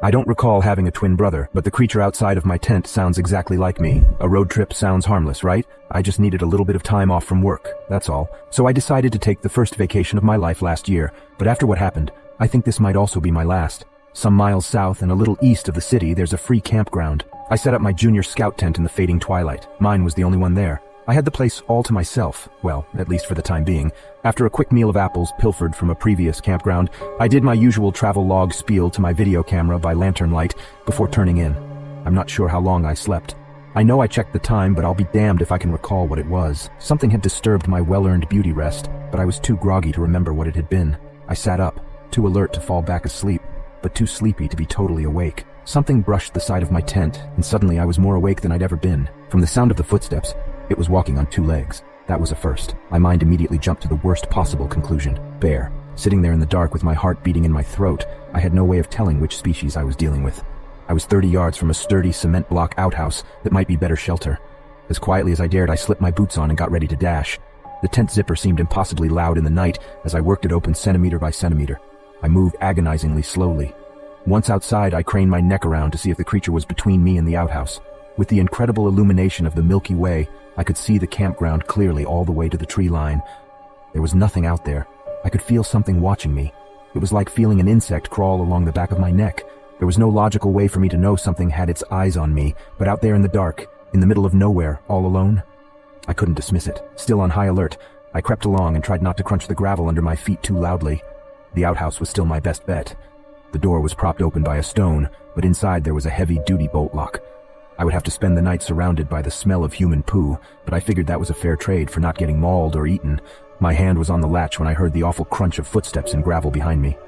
I don't recall having a twin brother, but the creature outside of my tent sounds exactly like me. A road trip sounds harmless, right? I just needed a little bit of time off from work, that's all. So I decided to take the first vacation of my life last year, but after what happened, I think this might also be my last. Some miles south and a little east of the city, there's a free campground. I set up my junior scout tent in the fading twilight. Mine was the only one there. I had the place all to myself, well, at least for the time being. After a quick meal of apples pilfered from a previous campground, I did my usual travel log spiel to my video camera by lantern light before turning in. I'm not sure how long I slept. I know I checked the time, but I'll be damned if I can recall what it was. Something had disturbed my well-earned beauty rest, but I was too groggy to remember what it had been. I sat up, too alert to fall back asleep, but too sleepy to be totally awake. Something brushed the side of my tent, and suddenly I was more awake than I'd ever been. From the sound of the footsteps, it was walking on 2 legs. That was a first. My mind immediately jumped to the worst possible conclusion. Bear. Sitting there in the dark with my heart beating in my throat, I had no way of telling which species I was dealing with. I was 30 yards from a sturdy cement block outhouse that might be better shelter. As quietly as I dared, I slipped my boots on and got ready to dash. The tent zipper seemed impossibly loud in the night as I worked it open centimeter by centimeter. I moved agonizingly slowly. Once outside, I craned my neck around to see if the creature was between me and the outhouse. With the incredible illumination of the Milky Way, I could see the campground clearly all the way to the tree line. There was nothing out there. I could feel something watching me. It was like feeling an insect crawl along the back of my neck. There was no logical way for me to know something had its eyes on me, but out there in the dark, in the middle of nowhere, all alone, I couldn't dismiss it. Still on high alert, I crept along and tried not to crunch the gravel under my feet too loudly. The outhouse was still my best bet. The door was propped open by a stone, but inside there was a heavy-duty bolt lock. I would have to spend the night surrounded by the smell of human poo, but I figured that was a fair trade for not getting mauled or eaten. My hand was on the latch when I heard the awful crunch of footsteps in gravel behind me.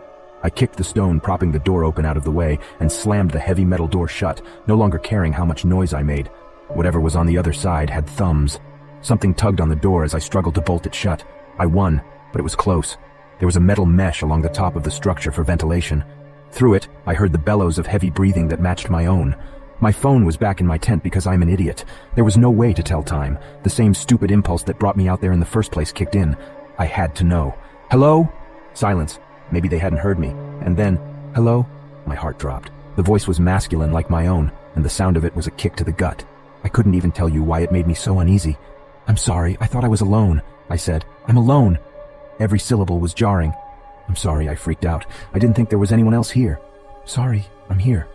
I kicked the stone propping the door open out of the way and slammed the heavy metal door shut, no longer caring how much noise I made. Whatever was on the other side had thumbs. Something tugged on the door as I struggled to bolt it shut. I won, but it was close. There was a metal mesh along the top of the structure for ventilation. Through it, I heard the bellows of heavy breathing that matched my own. My phone was back in my tent because I'm an idiot. There was no way to tell time. The same stupid impulse that brought me out there in the first place kicked in. I had to know. Hello? Silence. Maybe they hadn't heard me. And then, hello? My heart dropped. The voice was masculine like my own, and the sound of it was a kick to the gut. I couldn't even tell you why it made me so uneasy. I'm sorry, I thought I was alone, I said. I'm alone. Every syllable was jarring. I'm sorry, I freaked out. I didn't think there was anyone else here. Sorry, I'm here.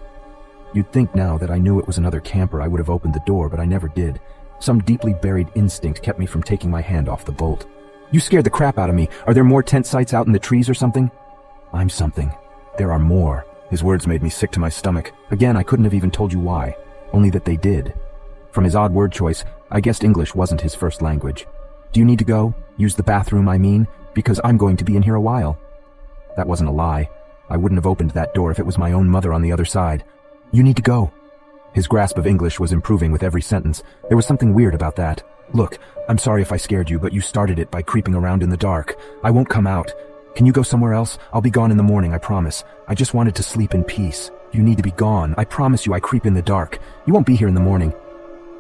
You'd think now that I knew it was another camper I would have opened the door, but I never did. Some deeply buried instinct kept me from taking my hand off the bolt. You scared the crap out of me. Are there more tent sites out in the trees or something? I'm something. There are more. His words made me sick to my stomach. Again, I couldn't have even told you why. Only that they did. From his odd word choice, I guessed English wasn't his first language. Do you need to go? Use the bathroom, I mean? Because I'm going to be in here a while. That wasn't a lie. I wouldn't have opened that door if it was my own mother on the other side. You need to go. His grasp of English was improving with every sentence. There was something weird about that. Look, I'm sorry if I scared you, but you started it by creeping around in the dark. I won't come out. Can you go somewhere else? I'll be gone in the morning, I promise. I just wanted to sleep in peace. You need to be gone. I promise you I creep in the dark. You won't be here in the morning.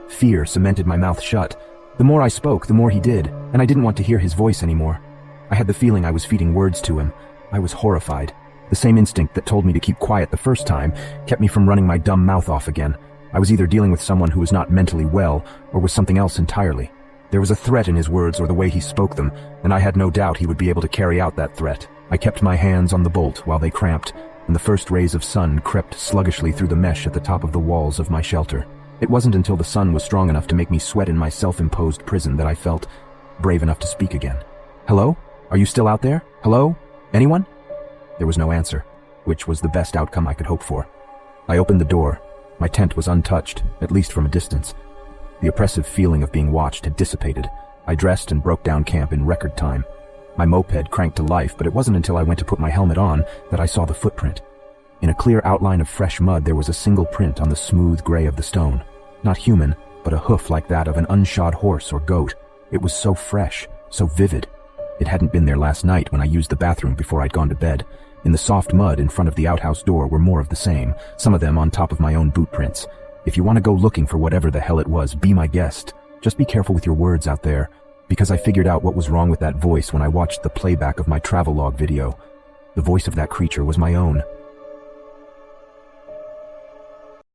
Fear cemented my mouth shut. The more I spoke, the more he did, and I didn't want to hear his voice anymore. I had the feeling I was feeding words to him. I was horrified. The same instinct that told me to keep quiet the first time kept me from running my dumb mouth off again. I was either dealing with someone who was not mentally well, or was something else entirely. There was a threat in his words or the way he spoke them, and I had no doubt he would be able to carry out that threat. I kept my hands on the bolt while they cramped, and the first rays of sun crept sluggishly through the mesh at the top of the walls of my shelter. It wasn't until the sun was strong enough to make me sweat in my self-imposed prison that I felt brave enough to speak again. Hello? Are you still out there? Hello? Anyone? There was no answer, which was the best outcome I could hope for. I opened the door. My tent was untouched, at least from a distance. The oppressive feeling of being watched had dissipated. I dressed and broke down camp in record time. My moped cranked to life, but it wasn't until I went to put my helmet on that I saw the footprint. In a clear outline of fresh mud, there was a single print on the smooth gray of the stone. Not human, but a hoof like that of an unshod horse or goat. It was so fresh, so vivid. It hadn't been there last night when I used the bathroom before I'd gone to bed. In the soft mud in front of the outhouse door were more of the same, some of them on top of my own boot prints. If you want to go looking for whatever the hell it was, be my guest. Just be careful with your words out there, because I figured out what was wrong with that voice when I watched the playback of my travelogue video. The voice of that creature was my own.